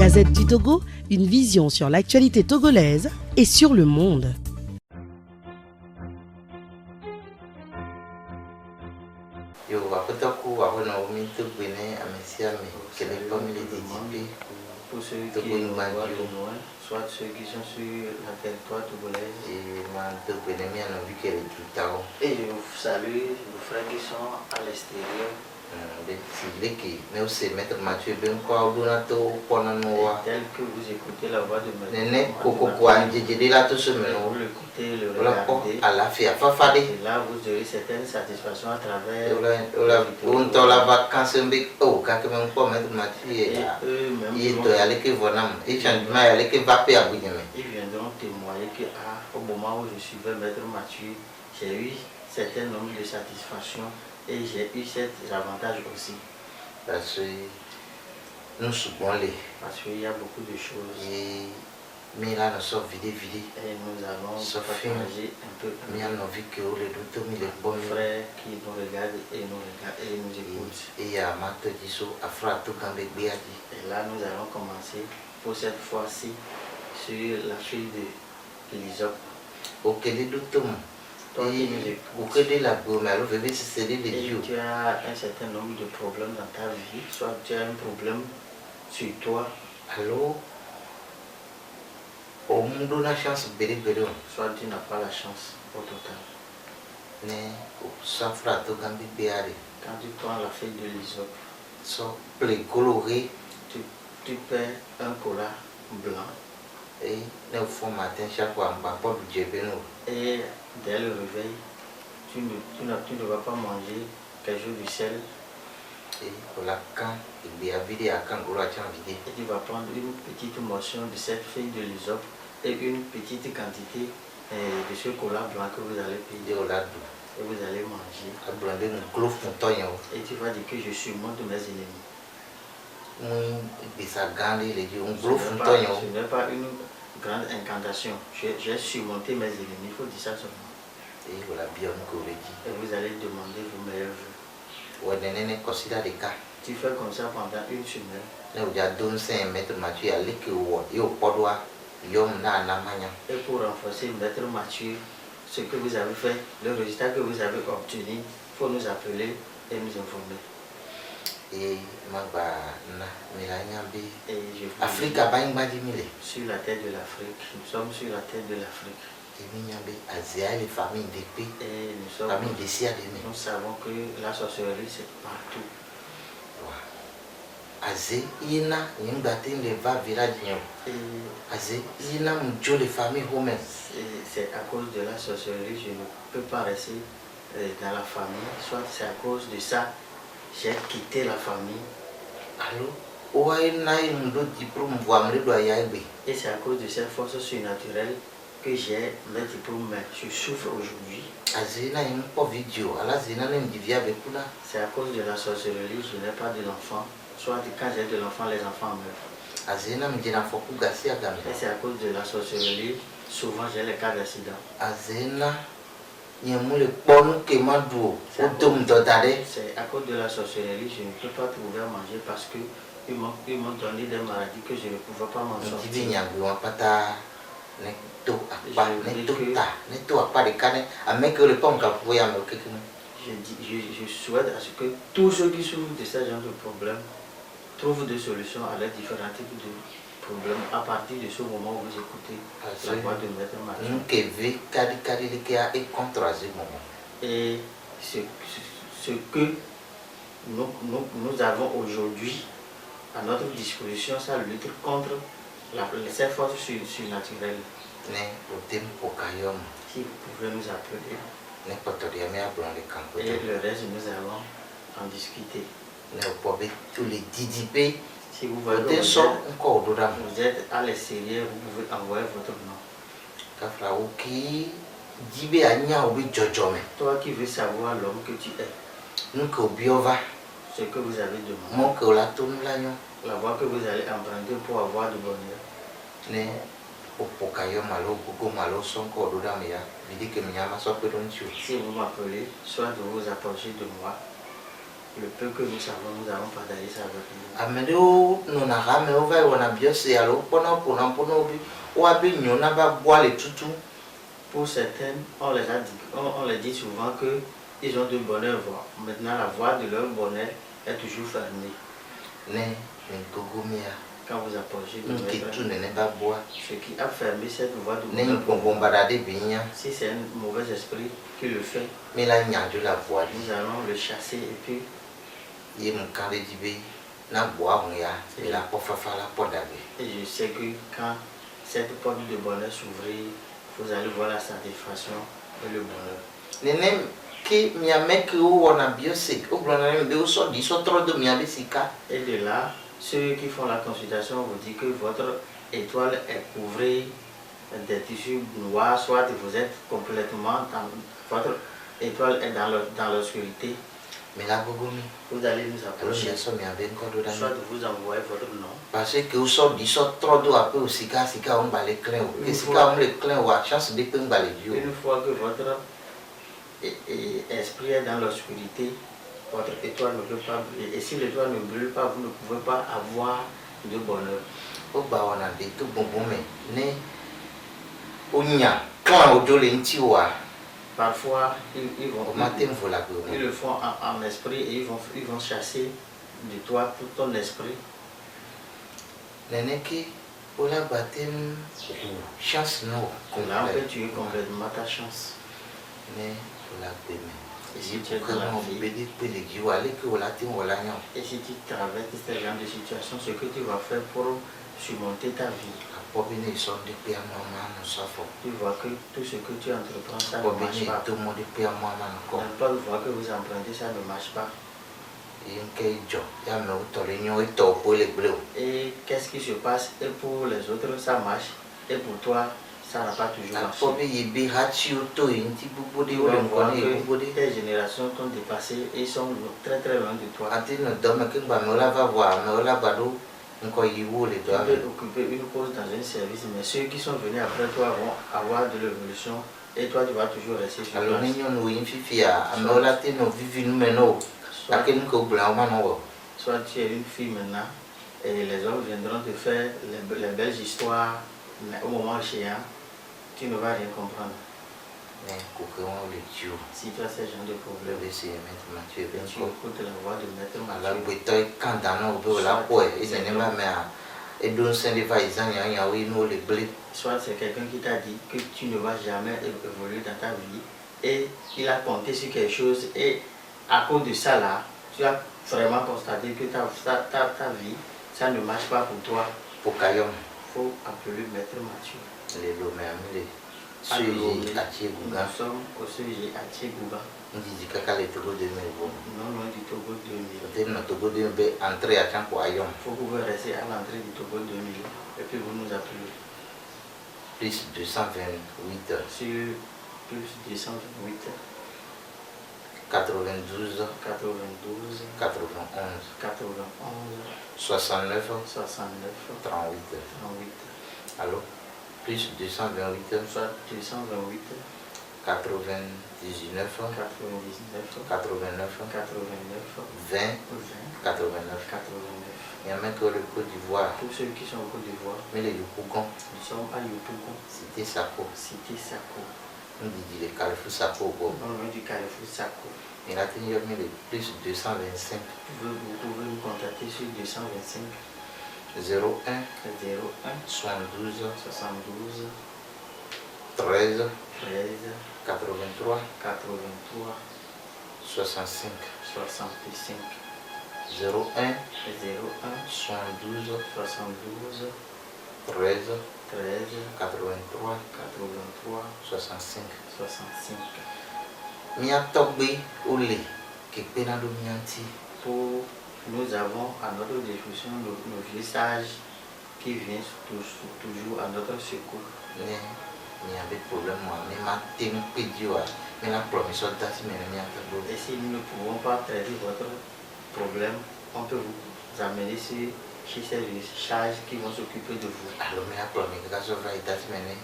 Gazette du Togo, une vision sur l'actualité togolaise et sur le monde. Pour ceux qui nous voient de loin, soit ceux qui sont sur la territoire togolaise. Et je vous salue vos frères qui sont à l'extérieur. Tel que vous écoutez la voix de Maître, vous l'écoutez, le regardez. Et là, vous aurez certaines satisfactions à travers. Et eux-mêmes ils viendront témoigner qu'au moment où je suivais Maître Mathieu, j'ai eu un certain nombre de satisfactions et j'ai eu cet avantage aussi. Parce que nous subons les. Parce qu'il y a beaucoup de choses. Mais là, nous sommes vidés. Et nous allons partager un peu mais on a vu que les bons frères qui nous regardent et nous écoutent. Et là, nous allons commencer pour cette fois-ci sur la fille de l'Isop. Ok, les doutons. Toi qui nous écoutes. Et tu as un certain nombre de problèmes dans ta vie, soit tu as un problème sur toi. Alors, au monde, on a chance de soit tu n'as pas la chance au total. Quand tu prends la fille de l'Isop, tu perds un collat blanc. Et dès le réveil, tu ne vas pas manger quelque chose du sel. Et tu vas prendre une petite motion de cette feuille de l'Isop et une petite quantité de ce collat blanc que vous allez payer. Et vous allez manger. Et tu vas dire que je surmonte mes ennemis. Ce n'est pas une grande incantation. J'ai surmonté mes ennemis. Il faut dire ça seulement. Et vous allez demander vos meilleurs vœux. Tu fais comme ça pendant une semaine. Et pour renforcer Maître Mathieu, ce que vous avez fait, le résultat que vous avez obtenu, il faut nous appeler et nous informer. Et Afrique sur la terre de l'Afrique, nous sommes sur la terre de l'Afrique. Et nous savons que la sorcellerie c'est partout. C'est à cause de la sorcellerie, je ne peux pas rester dans la famille, soit c'est à cause de ça. J'ai quitté la famille. Et c'est à cause de cette force surnaturelle que j'ai mes diplômes, mais je souffre aujourd'hui. C'est à cause de la sorcellerie, je n'ai pas de l'enfant. Soit quand j'ai de l'enfant, les enfants meurent. Et c'est à cause de la sorcellerie, souvent j'ai les cas d'accident. C'est à cause de la sorcellerie, je ne peux pas trouver à manger parce qu'ils m'ont donné des maladies que je ne pouvais pas m'en sortir. Je souhaite à ce que tous ceux qui souffrent de ce genre de problème trouvent des solutions à leurs différents types de problèmes à partir de ce moment où vous écoutez la voix de Maître Mathieu. Et ce que nous avons aujourd'hui à notre disposition, ça lutte contre ces forces surnaturelles. Si vous pouvez nous appeler. Et le reste, nous allons en discuter. Si vous voyez que vous êtes à l'extérieur, vous pouvez envoyer votre nom. Toi qui veux savoir l'homme que tu es, ce que vous avez demandé, la voie que vous allez emprunter pour avoir du bonheur. Si vous m'appelez, soit de vous approcher de moi, Le peu que nous savons, nous allons partager ça avec vous. Ameɖewo nɔna hame wova yi wɔna biose alo wokpɔna ƒona ƒona bi woabe nyɔna va boa le tutu. Pour certaines, on les dit souvent qu'ils ont de bonheur voix. Maintenant, la voie de leur bonheur est toujours fermée. Ne gogomia. Quand vous approchez de Nketu nene va boa. ce qui a fermé cette voie de Ne gbɔngbɔngbada de benya. si c'est un mauvais esprit qui le fait, Mi la nyadzo la boa di. nous allons le chasser et puis Ye mu kan ɖe dzi be na boa ŋu ya mi la kpɔ fafa la kpɔ dagbe. et je sais que quand cette porte de bonheur s'ouvrir, vous allez voir la satisfaction et le bonheur. Nenem ke miame kewo wɔna biose wogblɔna ne be wosɔ ɖi sɔ trɔ do miabe sika. Et de là, ceux qui font la consultation vous disent que votre étoile est couvrée des tissus noirs, soit vous êtes complètement votre étoile est dans l'obscurité. Mi la gogomi. Vous allez nous Alo approcher, miasɔ miabe ŋkɔ do ɖa soit mi. vous envoyez votre nom. Parce que wosɔ ɖi sɔ trɔ do aƒe o sika wo ŋgba le klẽ o. Ke sika wo le klẽ oa chance de pe ŋgba le dzi o. Une fois que votre esprit est dans l'obscurité, votre étoile ne peut pas briller. Et si l'étoile ne brille pas, vous ne pouvez pas avoir de bonheur. Wogba wɔna ɖe to gbɔngbɔn me ne wonya klã wodzo le ŋuti oa Parfois, ils womate ŋu vo le agbe ils me. le font en esprit et ils vont chasser de toi tout ton esprit. Nene ke wola gba te ŋu ʋu chance na wo Là, on peut complète tuer complètement ta chance. ne wola gbe me. Et si Yi tu es ke dans la ŋu vie, be ɖe kpe le dzi o ale ke wola te ŋu wɔla nya o. et si tu traverses ce genre de situation, ce que tu vas faire pour surmonter ta vie, Akpɔ be ne esɔ ɖe kpe amɔ ma nɔ sɔ afɔ. tu vois que tout ce que tu entreprends, ça ne Akpɔ be marche ne pas. eto mɔ ɖe kpe amɔ ma nɔ kɔ. N'importe voir que vous empruntez, ça ne marche pas. Ye ŋke dzɔ ya amewo tɔ le nyo etɔ wo le gble o. Et qu'est-ce qui se passe? Et pour les autres, ça marche. Et pour toi, ça n'a pas toujours marché. Akpɔ be ye be hatsiwo to ye ŋuti gbogbo ɖe Tu wo le vas ŋgɔ voir ne ye gbogbo que ɖe. tes générations t'ont dépassé et sont très très loin de toi. Ate nɔ dɔ me ke ŋgba amewo la va vɔ amewo la gba ɖo ŋkɔ yi wo le Tu dɔa me. peux occuper une pause dans un service, mais ceux qui sont venus après toi vont avoir de l'évolution et toi tu vas toujours rester sur Alo ne place. nyɔnuwo yi fifia amewo la te nɔ vivi nu me na wo gake nu ke wo gblɔa wo manɔ wɔ. Soit tu es une fille maintenant et les hommes viendront te faire les belles histoires, mais au moment échéant, tu ne vas rien comprendre. Ne koke wɔn le dzi o. Si tu as ce genre de Le problème, be se Maître Mathieu be tu ŋkɔ. écoutes la voix de Maître Ala Mathieu. gbetɔ yi kã da na wo be wola kpɔe eye nenema mea eɖo ŋusẽ ɖe va yi zã nyanyawo yi ne wo le gble. Soit c'est quelqu'un qui t'a dit que tu ne vas jamais évoluer dans ta vie et il a compté sur quelque chose et à cause de ça là, tu as vraiment constaté que ta vie, ça ne marche pas pour toi. Pokayɔm Il faut appeler Maître Mathieu. le lome ami le Alors, suyi ati egu nous gã. sommes au CG à Tchégouba, Ŋdidi kaka le Togo 2020. non loin du Togo 2000. Te nɔ Togo 2000 be entrée atsã ko ayɔm. Vous pouvez rester à l'entrée du Togo 2000 et puis vous nous appelez Plus 228 sur plus 228 92 92 91 91 69 69 38. 38, Allô? Plus 228 soit 228 99 99 89 89 20 20 89. 89. Il y a même que le Côte d'Ivoire, Tous ceux qui sont au Côte d'Ivoire, mais les Yopougon, nous sommes à Yopougon, Cité Sako, cité Sako, on dit le Carrefour Sako, bon. non loin du Carrefour Sako. Il a tenu le plus 225 Vous pouvez nous contacter sur 225 01 01 72 72 13 13 83 83 65 65 01 01 72 72 13 13 83 83 65. 65. Mia tɔgbe ole kekpena ɖo mia ŋuti. Pour nous avons à notre disposition nos vieux sages qui viennent toujours à notre secours. Ne miabe problème wa ne ma te ŋu kpe dzi oa mi la kplɔ mi sɔ da si me ne mia tɔgbe. Et si nous ne pouvons pas traiter votre problème, on peut vous amener chez ces sages qui vont s'occuper de vous. Alo mi la kplɔ mi kaka sɔ va yi da si me ne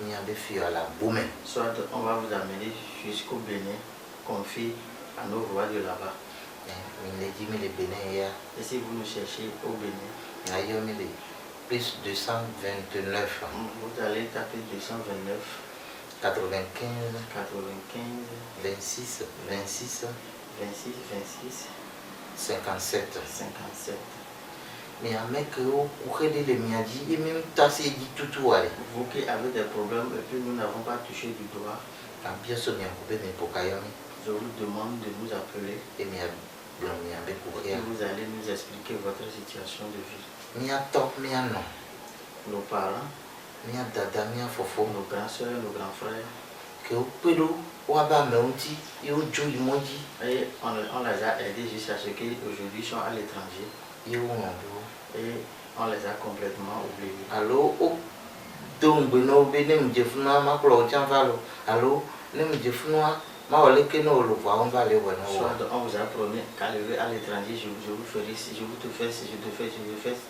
miabe fiɔ la bome. Soit on va vous amener jusqu'au Bénin, confié à nos rois de là-bas. Et si vous nous cherchez au Bénin, plus 229. Vous allez taper 229 95 95 26 26 26 26 57. 57. Mais un mec au courrier de l'Emiadi, et même tasser dit tout. Vous qui avez des problèmes et puis nous n'avons pas touché du doigt, Bien sûr, il y a un problème pour Kayomi. je vous demande de nous appeler Et il y a et vous allez nous expliquer votre situation de vie. Nos parents, nos grands soeurs, nos grands frères, et on les a aidés jusqu'à ce qu'aujourd'hui sont à l'étranger et on les a complètement oubliés. Allô, donc on vous a promis qu'arriver à l'étranger, je vous ferai si je vous te fais, si je te fais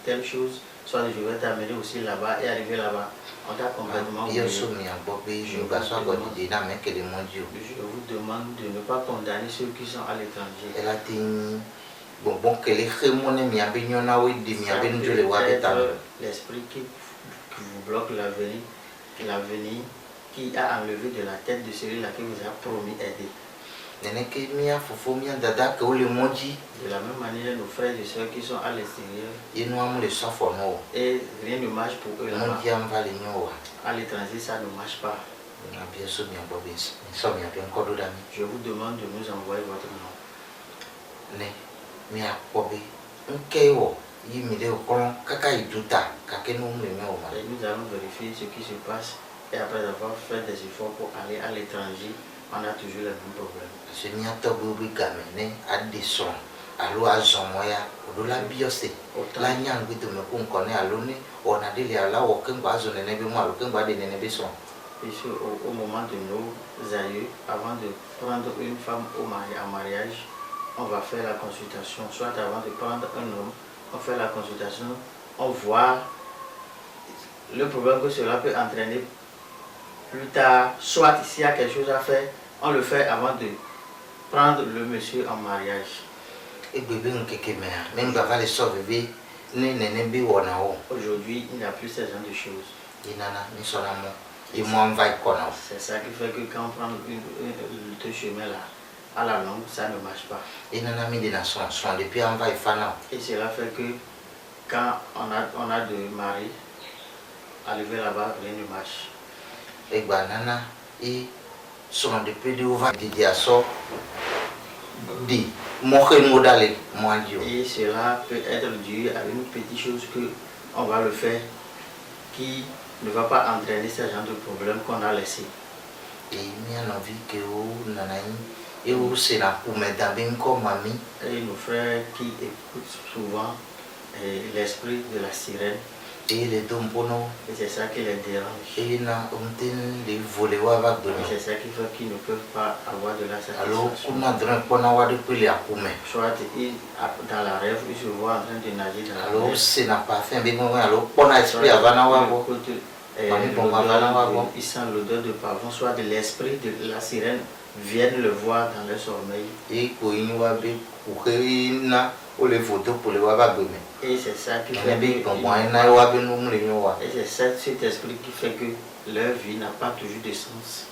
telle chose, soit je vais t'amener aussi là-bas et arriver là-bas. On t'a complètement oublié. Je vous demande de ne pas condamner ceux qui sont à l'étranger. L'esprit qui vous bloque l'avenir, qui a enlevé de la tête de celui-là qui vous a promis aider. De la même manière, nos frères et soeurs qui sont à l'extérieur, et rien ne marche pour eux là-bas. À l'étranger, ça ne marche pas. Je vous demande de nous envoyer votre nom. Et nous allons vérifier ce qui se passe. Et après avoir fait des efforts pour aller à l'étranger, on a toujours le même problème. Ici, au moment de nos aïeux, avant de prendre une femme en mariage, on va faire la consultation. Soit avant de prendre un homme, on fait la consultation, on voit le problème que cela peut entraîner plus tard. Soit s'il y a quelque chose à faire, on le fait avant de prendre le monsieur en mariage. Aujourd'hui, il n'y a plus ce genre de choses. C'est ça qui fait que quand on prend le chemin là, à la longue, ça ne marche pas. Et cela fait que quand on a de mari, arriver là-bas, rien ne marche. Et banana et sont depuis de ouvrir des assos dit et cela peut être dû à une petite chose que on va le faire qui ne va pas entraîner ce genre de problème qu'on a laissé. Et il y a envie que vous et où c'est la pour m'aider comme mamie. Et nos frères qui écoutent souvent l'esprit de la sirène. Et les dombono. Et c'est ça qui les dérange. Et les volets c'est ça qui fait qu'ils ne peuvent pas avoir de la satisfaction. Alors, soit dans la rêve, ils se voient en train de nager dans la alors, mer. c'est n'a pas fait, mais alors, on a esprit avant ils sentent l'odeur de pavon, soit de l'esprit de la sirène viennent le voir dans leur sommeil. Et c'est ça qui fait et c'est cet esprit qui fait que leur vie n'a pas toujours de sens.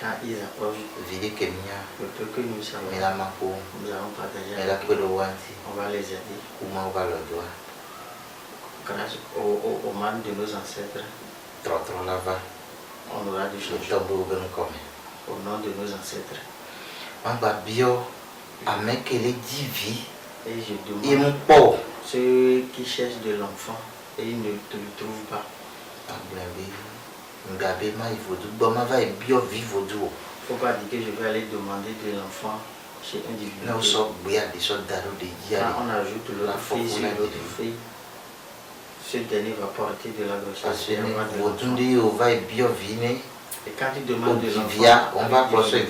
Quand ils approchent le peu que nous savons, nous allons partager, on va les aider. Grâce au mal de nos ancêtres, on aura du changement au nom de nos ancêtres. Et je demande ceux qui cherchent de l'enfant et ils ne te le trouvent pas. Il ne faut pas dire que je vais aller demander de l'enfant chez un divinité. Quand on ajoute l'autre fille sur l'autre fille, ce dernier va porter de la grossesse. Et quand tu demandes de l'enfant, on va brosser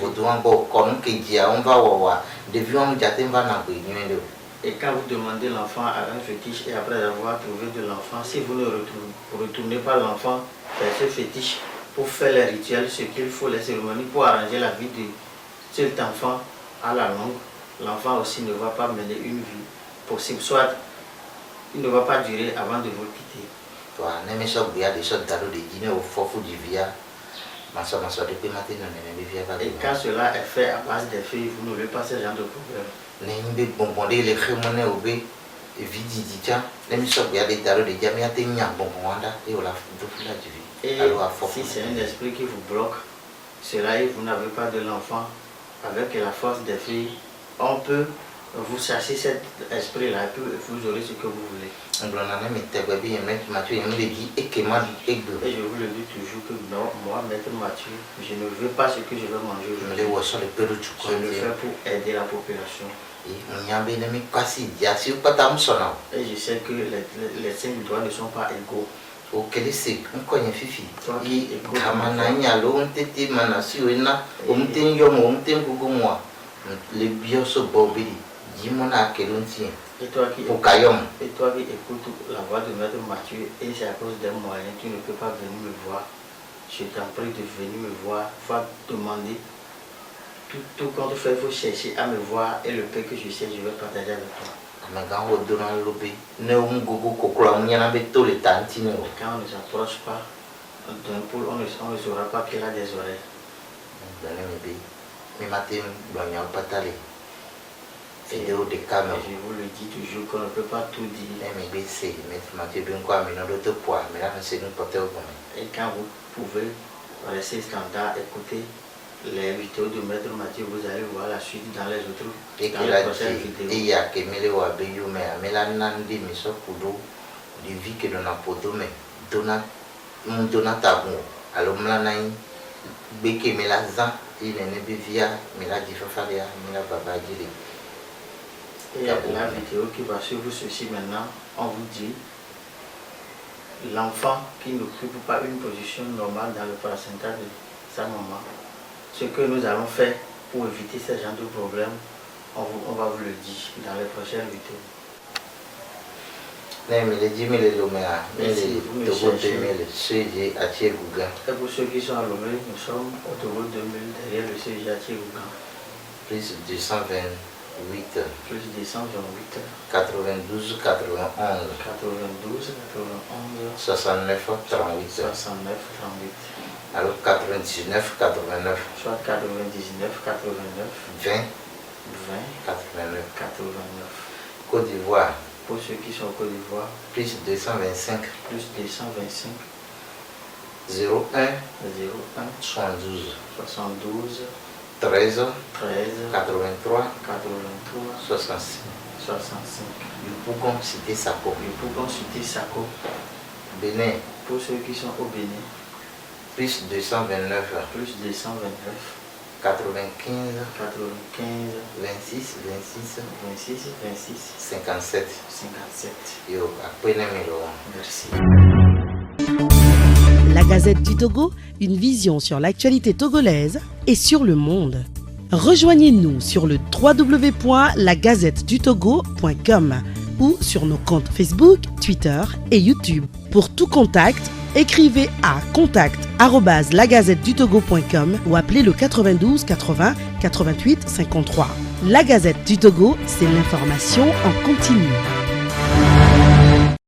et quand vous demandez l'enfant à un fétiche et après avoir trouvé de l'enfant, si vous ne retournez pas l'enfant vers ce fétiche pour faire les rituels, ce qu'il faut, les cérémonies pour arranger la vie de cet enfant à la longue, l'enfant aussi ne va pas mener une vie possible, soit il ne va pas durer avant de vous quitter. Toi, n'aimez ça, il y a des choses d'ado de dîner au forfait du via. Et quand cela est fait à base des filles, vous n'aurez pas ce genre de problème. Et si c'est un esprit qui vous bloque, cela est, vous n'avez pas de l'enfant, avec la force des filles, on peut vous chasser cet esprit-là et puis vous aurez ce que vous voulez. Et je vous le dis toujours que non, moi, Maître Mathieu, je ne veux pas ce que je veux manger aujourd'hui. Je le fais pour aider la population. Et je sais que les 5 doigts ne sont pas égaux. Et toi qui écoutes la voix de Maître Mathieu, et c'est à cause d'un moyen, tu ne peux pas venir me voir. Je t'en prie de venir me voir. Il faut demander tout compte fait, il faut chercher à me voir et le peu que je sais, je vais partager avec toi. Quand on ne s'approche pas d'un poule, on ne saura pas qu'il a des oreilles. Et je vous le dis toujours qu'on ne peut pas tout dire. Et quand vous pouvez rester standard, écouter les vidéos de Maître Mathieu, vous allez voir la suite dans les autres prochaines vidéos. Et la vidéo qui va suivre ceci maintenant, on vous dit l'enfant qui n'occupe pas une position normale dans le placenta de sa maman. Ce que nous allons faire pour éviter ce genre de problème, on va vous le dire dans les prochaines vidéos. Et pour ceux qui sont à Lomé, nous sommes au Togo 2000 derrière le CG à Tchégougan. Plus 228. Plus 228. 92 91. 92 91. 69 38. 69 38. Alors 99 89. Soit 99 89. 20 20 89. 89. Côte d'Ivoire. Pour ceux qui sont au Côte d'Ivoire. Plus 225. Plus 225. 01 01 72 72 13 13 83 83 65. 65. Nous pouvons citer Sako. Nous pouvons citer Sako. Bénin. Pour ceux qui sont au Bénin. Plus 229. Plus 229. 95 95 26 26 26 26 57. 57. Yo, après numéro 1. Merci. La Gazette du Togo, une vision sur l'actualité togolaise et sur le monde. Rejoignez-nous sur le www.lagazettedutogo.com ou sur nos comptes Facebook, Twitter et YouTube. Pour tout contact, écrivez à contact@lagazettedutogo.com ou appelez le 92 80 88 53. La Gazette du Togo, c'est l'information en continu.